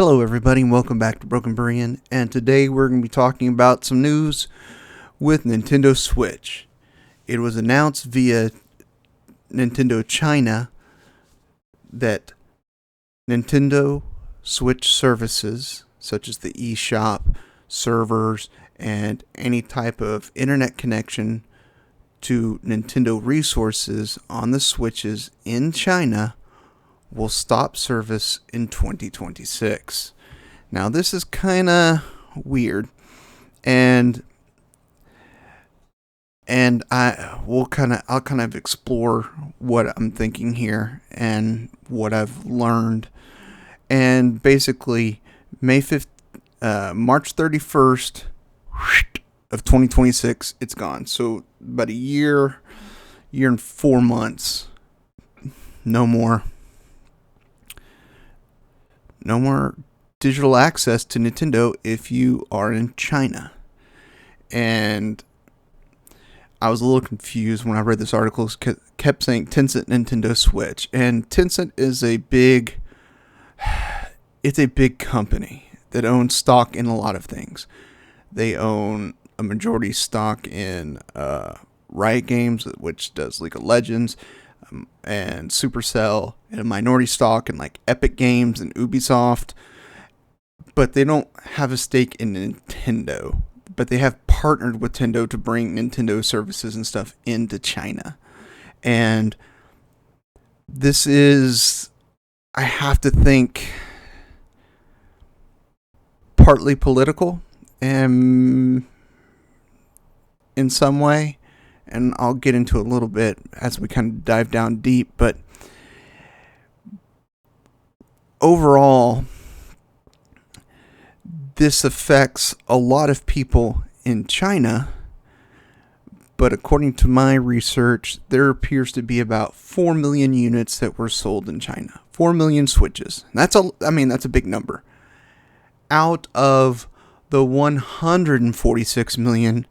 Hello, everybody, and welcome back to Broken Berean. And today we're going to be talking about some news with Nintendo Switch. It was announced via Nintendo China that Nintendo Switch services, such as the eShop, servers, and any type of internet connection to Nintendo resources on the Switches in China, will stop service in 2026. Now, this is kind of weird, and I'll kind of explore what I'm thinking here and what I've learned. And basically, March 31st of 2026, it's gone. So about a year and 4 months, no more digital access to Nintendo if you are in China. And I was a little confused when I read this article. It kept saying Tencent Nintendo Switch, and Tencent is a big company that owns stock in a lot of things. They own a majority stock in Riot Games, which does League of Legends, and Supercell, and a minority stock in like Epic Games and Ubisoft. But they don't have a stake in Nintendo. But they have partnered with Nintendo to bring Nintendo services and stuff into China. And this is, I have to think, partly political and in some way. And I'll get into a little bit as we kind of dive down deep. But overall, this affects a lot of people in China. But according to my research, there appears to be about 4 million units that were sold in China. 4 million Switches. That's a big number. Out of the 146 million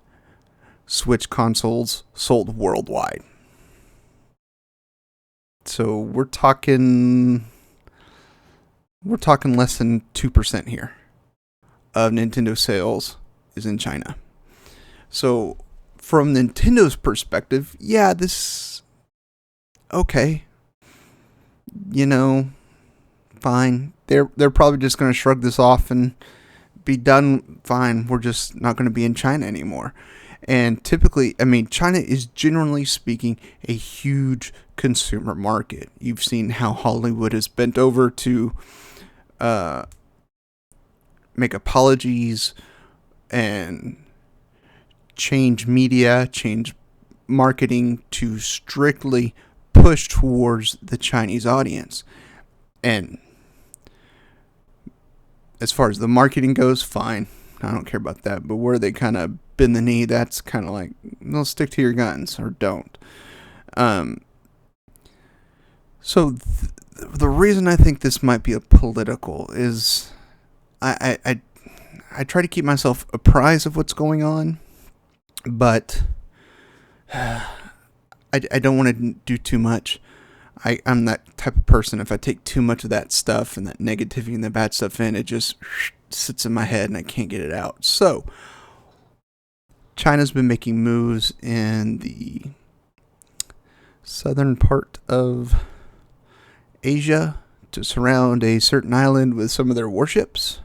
Switch consoles sold worldwide. So we're talking less than 2% here of Nintendo sales is in China. So from Nintendo's perspective, yeah, this okay. Fine. They're probably just going to shrug this off and be done. Fine. We're just not going to be in China anymore. And typically, China is, generally speaking, a huge consumer market. You've seen how Hollywood has bent over to make apologies and change media, change marketing to strictly push towards the Chinese audience. And as far as the marketing goes, fine. I don't care about that. But where they kind of bend the knee, that's kind of like, they'll stick to your guns or don't. So the reason I think this might be a political is I try to keep myself apprised of what's going on, but I don't want to do too much. I'm that type of person. If I take too much of that stuff and that negativity and the bad stuff in, it just sits in my head and I can't get it out. So China's been making moves in the southern part of Asia to surround a certain island with some of their warships.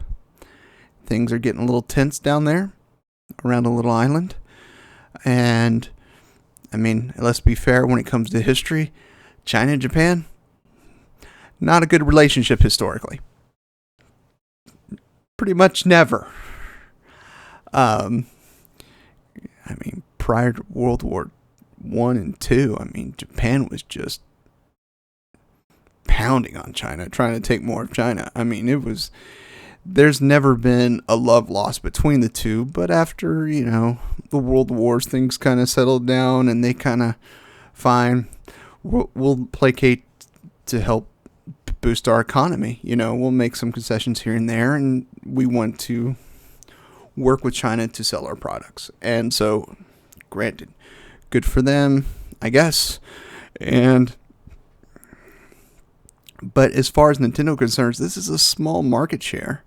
Things are getting a little tense down there around a little island. And, let's be fair, when it comes to history, China and Japan, not a good relationship historically. Pretty much never. Prior to World War I and II, Japan was just pounding on China, trying to take more of China. There's never been a love lost between the two, but after, the World Wars, things kind of settled down and they kind of, fine, we'll placate to help boost our economy. We'll make some concessions here and there, and we want to work with China to sell our products. And so, granted, good for them, I guess. But as far as Nintendo concerns, this is a small market share.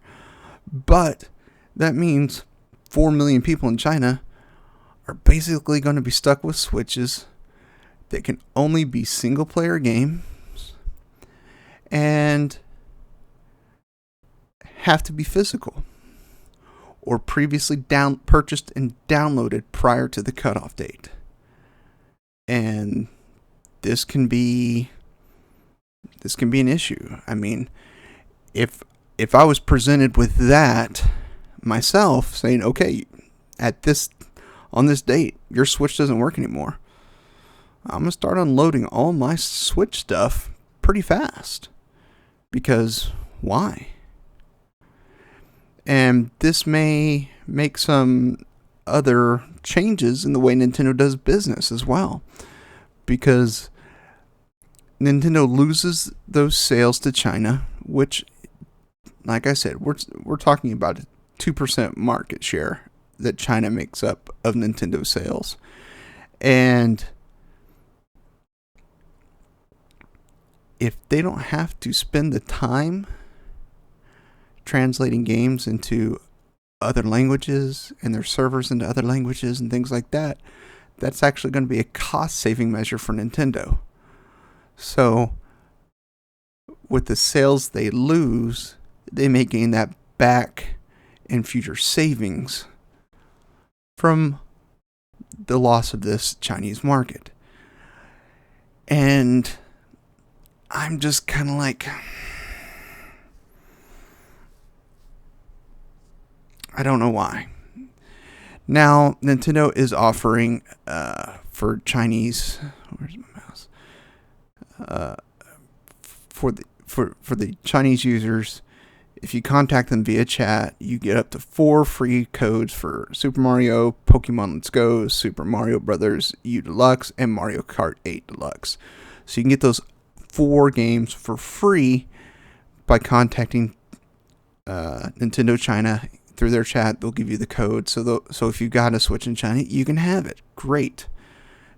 But that means 4 million people in China are basically going to be stuck with Switches that can only be single player games and have to be physical or previously purchased and downloaded prior to the cutoff date. And this can be an issue. I mean, if I was presented with that myself, saying, okay, on this date, your Switch doesn't work anymore, I'm gonna start unloading all my Switch stuff pretty fast. Because why? And this may make some other changes in the way Nintendo does business as well. Because Nintendo loses those sales to China, which, like I said, we're talking about a 2% market share that China makes up of Nintendo sales. And if they don't have to spend the time translating games into other languages and their servers into other languages and things like that, that's actually going to be a cost-saving measure for Nintendo. So, with the sales they lose, they may gain that back in future savings from the loss of this Chinese market. And I'm just kind of like, I don't know why. Now, Nintendo is offering for Chinese, where's my mouse? For the Chinese users, if you contact them via chat, you get up to 4 free codes for Super Mario, Pokemon Let's Go, Super Mario Brothers U Deluxe, and Mario Kart 8 Deluxe. So you can get those 4 games for free by contacting Nintendo China through their chat. They'll give you the code. So if you got a Switch in China, you can have it. Great.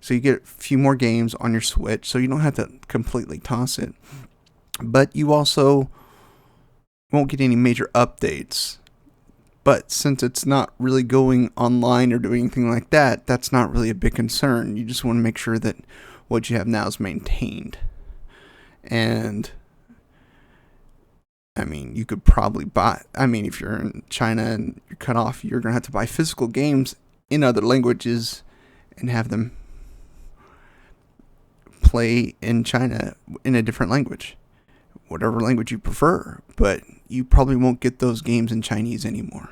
So you get a few more games on your Switch, so you don't have to completely toss it. But you also won't get any major updates. But since it's not really going online or doing anything like that, that's not really a big concern. You just want to make sure that what you have now is maintained. And I mean, you could probably if you're in China and you're cut off, you're going to have to buy physical games in other languages and have them play in China in a different language, whatever language you prefer. But you probably won't get those games in Chinese anymore,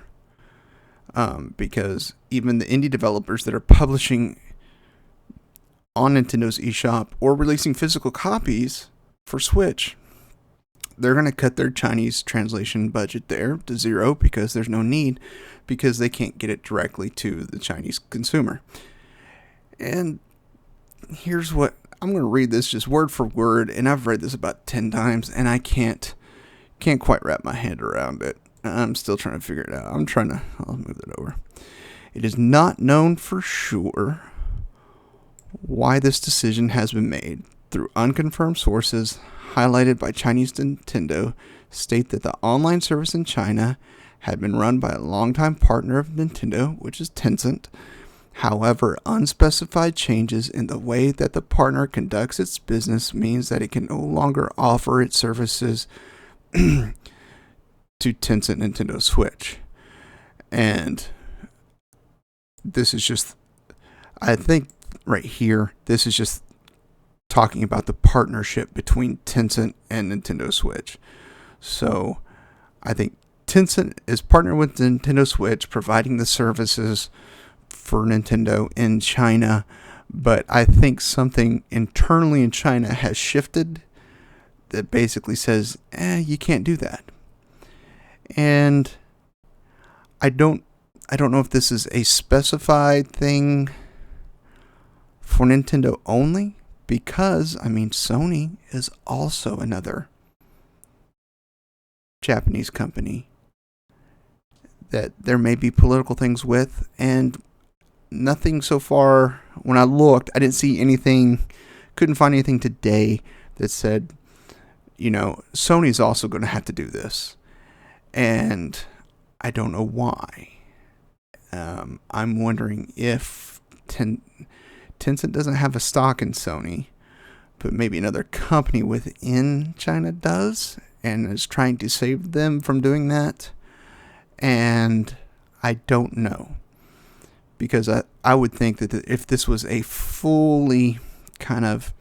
because even the indie developers that are publishing on Nintendo's eShop or releasing physical copies for Switch, they're going to cut their Chinese translation budget there to zero, because there's no need, because they can't get it directly to the Chinese consumer. And here's what I'm going to read this just word for word, and I've read this about 10 times, and I can't quite wrap my head around it. I'm still trying to figure it out. I'll move that over. It is not known for sure why this decision has been made. Through unconfirmed sources highlighted by Chinese Nintendo, state that the online service in China had been run by a longtime partner of Nintendo, which is Tencent. However, unspecified changes in the way that the partner conducts its business means that it can no longer offer its services to Tencent Nintendo Switch. And this is just, I think right here, this is just talking about the partnership between Tencent and Nintendo Switch. So I think Tencent is partnered with Nintendo Switch, providing the services for Nintendo in China, but I think something internally in China has shifted that basically says, you can't do that. And I don't know if this is a specified thing for Nintendo only, because Sony is also another Japanese company that there may be political things with, and nothing so far. When I looked, I didn't see anything, couldn't find anything today that said, Sony's also going to have to do this. And I don't know why. I'm wondering if Tencent doesn't have a stock in Sony, but maybe another company within China does and is trying to save them from doing that. And I don't know. Because I would think that if this was a fully kind of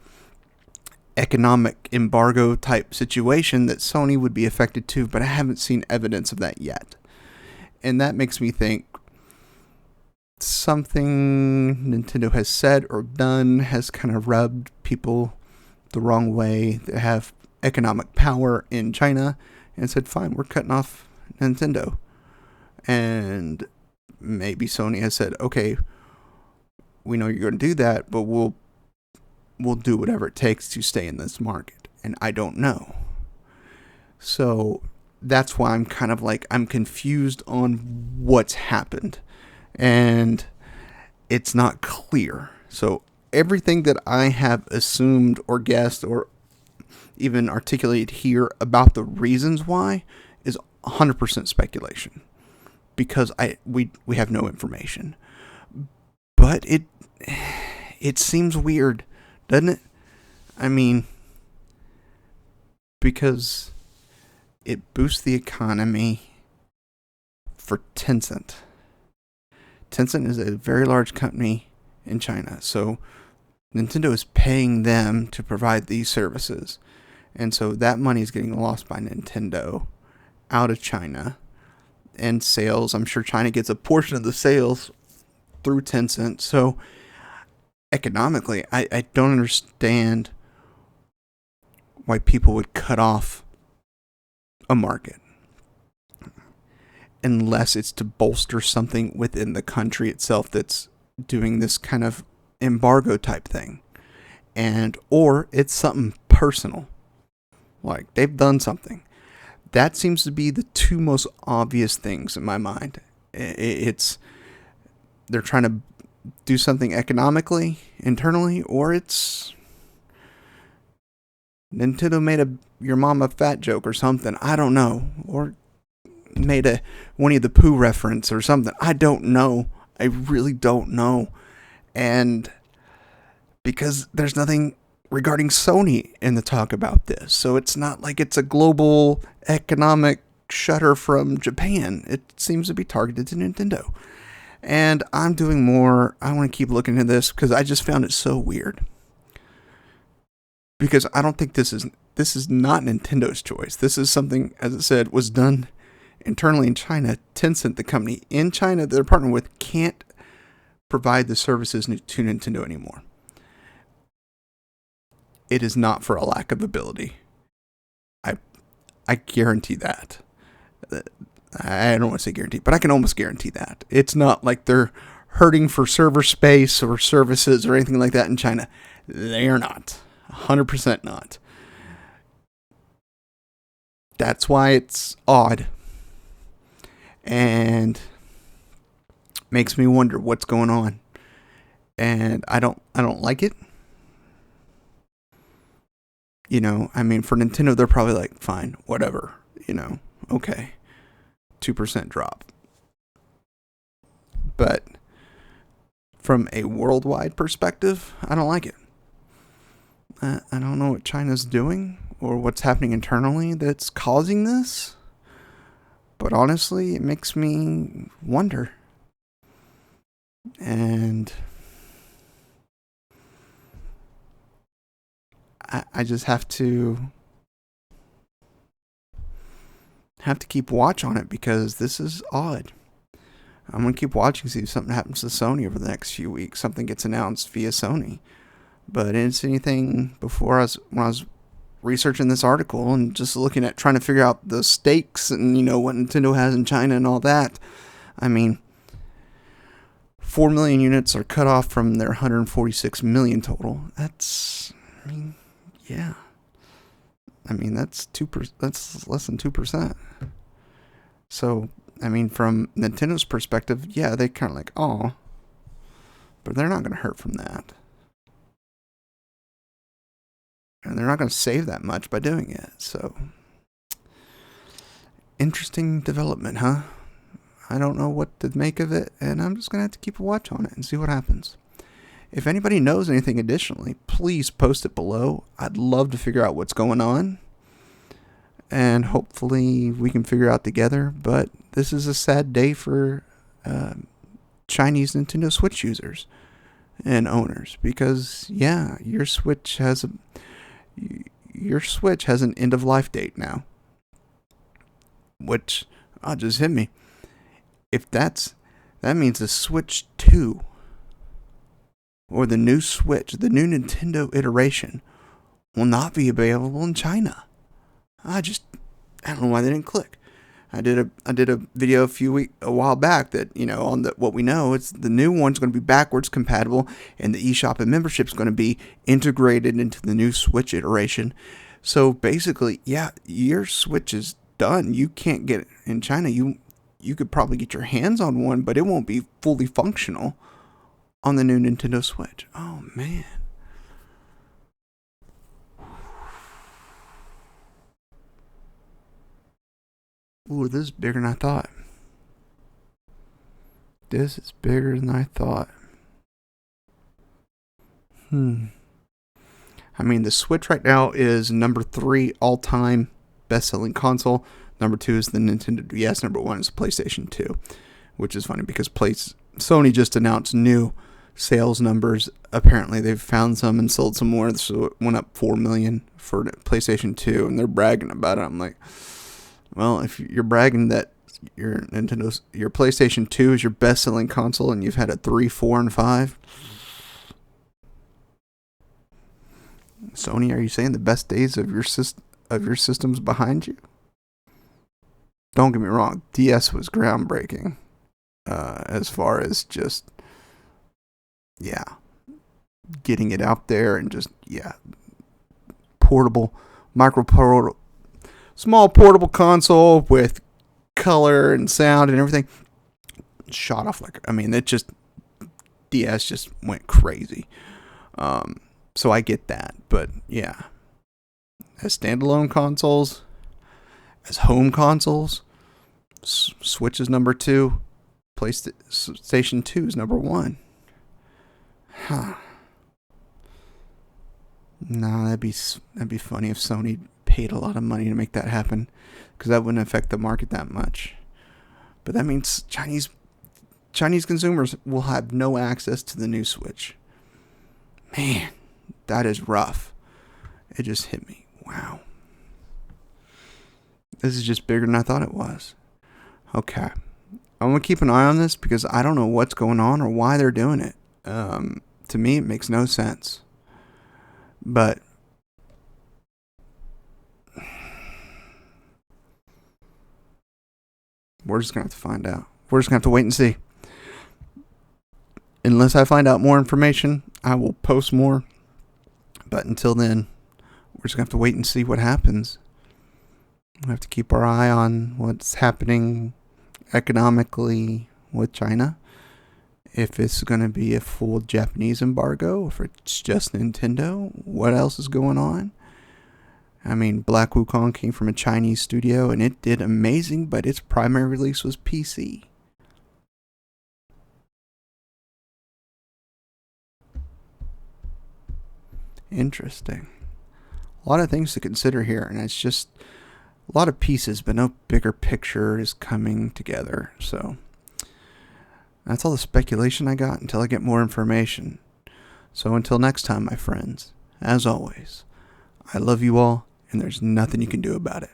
economic embargo type situation, that Sony would be affected too, but I haven't seen evidence of that yet. And that makes me think something Nintendo has said or done has kind of rubbed people the wrong way that have economic power in China and said, fine, we're cutting off Nintendo. And maybe Sony has said, okay, we know you're going to do that, but we'll do whatever it takes to stay in this market. And I don't know. So that's why I'm kind of like, I'm confused on what's happened. And it's not clear. So everything that I have assumed or guessed or even articulated here about the reasons why is 100% speculation. Because we have no information. But it seems weird, doesn't it? I mean, because it boosts the economy for Tencent. Tencent is a very large company in China, so Nintendo is paying them to provide these services. And so that money is getting lost by Nintendo out of China. And sales, I'm sure China gets a portion of the sales through Tencent. So economically, I don't understand why people would cut off a market unless it's to bolster something within the country itself that's doing this kind of embargo type thing. Or it's something personal. Like they've done something. That seems to be the two most obvious things in my mind. It's they're trying to do something economically, internally, or it's Nintendo made a your mama fat joke or something. I don't know. Or made a Winnie the Pooh reference or something. I don't know. I really don't know. And because there's nothing regarding Sony in the talk about this. So it's not like it's a global economic shutter from Japan. It seems to be targeted to Nintendo. And I'm doing more. I want to keep looking at this because I just found it so weird. Because I don't think this is not Nintendo's choice. This is something, as I said, was done internally in China. Tencent, the company in China that they're partnering with, can't provide the services to Nintendo anymore. It is not for a lack of ability. I guarantee that. I don't want to say guarantee, but I can almost guarantee that. It's not like they're hurting for server space or services or anything like that in China. They are not. 100% not. That's why it's odd. And makes me wonder what's going on. And I don't like it. I mean, for Nintendo, they're probably like, fine, whatever, okay, 2% drop. But from a worldwide perspective, I don't like it. I don't know what China's doing or what's happening internally that's causing this. But honestly, it makes me wonder. And I just have to keep watch on it because this is odd. I'm going to keep watching, see if something happens to Sony over the next few weeks. Something gets announced via Sony. But I didn't see anything before when I was researching this article and just looking at trying to figure out the stakes and, what Nintendo has in China and all that. I mean, 4 million units are cut off from their 146 million total. That's that's 2%. That's less than 2%. So, from Nintendo's perspective, yeah, they kind of like, oh, but they're not going to hurt from that. And they're not going to save that much by doing it. So, interesting development, huh? I don't know what to make of it, and I'm just going to have to keep a watch on it and see what happens. If anybody knows anything additionally, please post it below. I'd love to figure out what's going on, and hopefully we can figure out together. But this is a sad day for Chinese Nintendo Switch users and owners, because yeah, your Switch has an end of life date now, which just hit me. If that means the Switch 2 or the new Switch, the new Nintendo iteration, will not be available in China. I don't know why they didn't click. I did a video a while back that, on what we know, it's the new one's going to be backwards compatible, and the eShop and membership is going to be integrated into the new Switch iteration. So basically, yeah, your Switch is done. You can't get it in China. You could probably get your hands on one, but it won't be fully functional on the new Nintendo Switch. Oh, man. Ooh, this is bigger than I thought. This is bigger than I thought. I mean, the Switch right now is number 3 all-time best-selling console. Number 2 is the Nintendo DS. Number 1 is the PlayStation 2, which is funny because Sony just announced new sales numbers. Apparently, they've found some and sold some more, so it went up 4 million for PlayStation 2, and they're bragging about it. I'm like, well, if you're bragging that your PlayStation 2 is your best-selling console, and you've had a 3, 4, and 5, Sony, are you saying the best days of your system's behind you? Don't get me wrong, DS was groundbreaking as far as just, getting it out there and just, small portable console with color and sound and everything. Shot off DS just went crazy. So I get that, but yeah, as standalone consoles, as home consoles, Switch is number 2, PlayStation 2 is number 1. Huh. No, that'd be funny if Sony paid a lot of money to make that happen, because that wouldn't affect the market that much. But that means Chinese consumers will have no access to the new Switch. Man, that is rough. It just hit me. Wow. This is just bigger than I thought it was. Okay. I'm going to keep an eye on this because I don't know what's going on or why they're doing it. To me, it makes no sense. But we're just going to have to find out. We're just going to have to wait and see. Unless I find out more information, I will post more. But until then, we're just going to have to wait and see what happens. We have to keep our eye on what's happening economically with China. If it's going to be a full Japanese embargo, if it's just Nintendo, what else is going on? I mean, Black Wukong came from a Chinese studio and it did amazing, but its primary release was PC. Interesting. A lot of things to consider here, and it's just a lot of pieces, but no bigger picture is coming together. So that's all the speculation I got until I get more information. So until next time, my friends, as always, I love you all, and there's nothing you can do about it.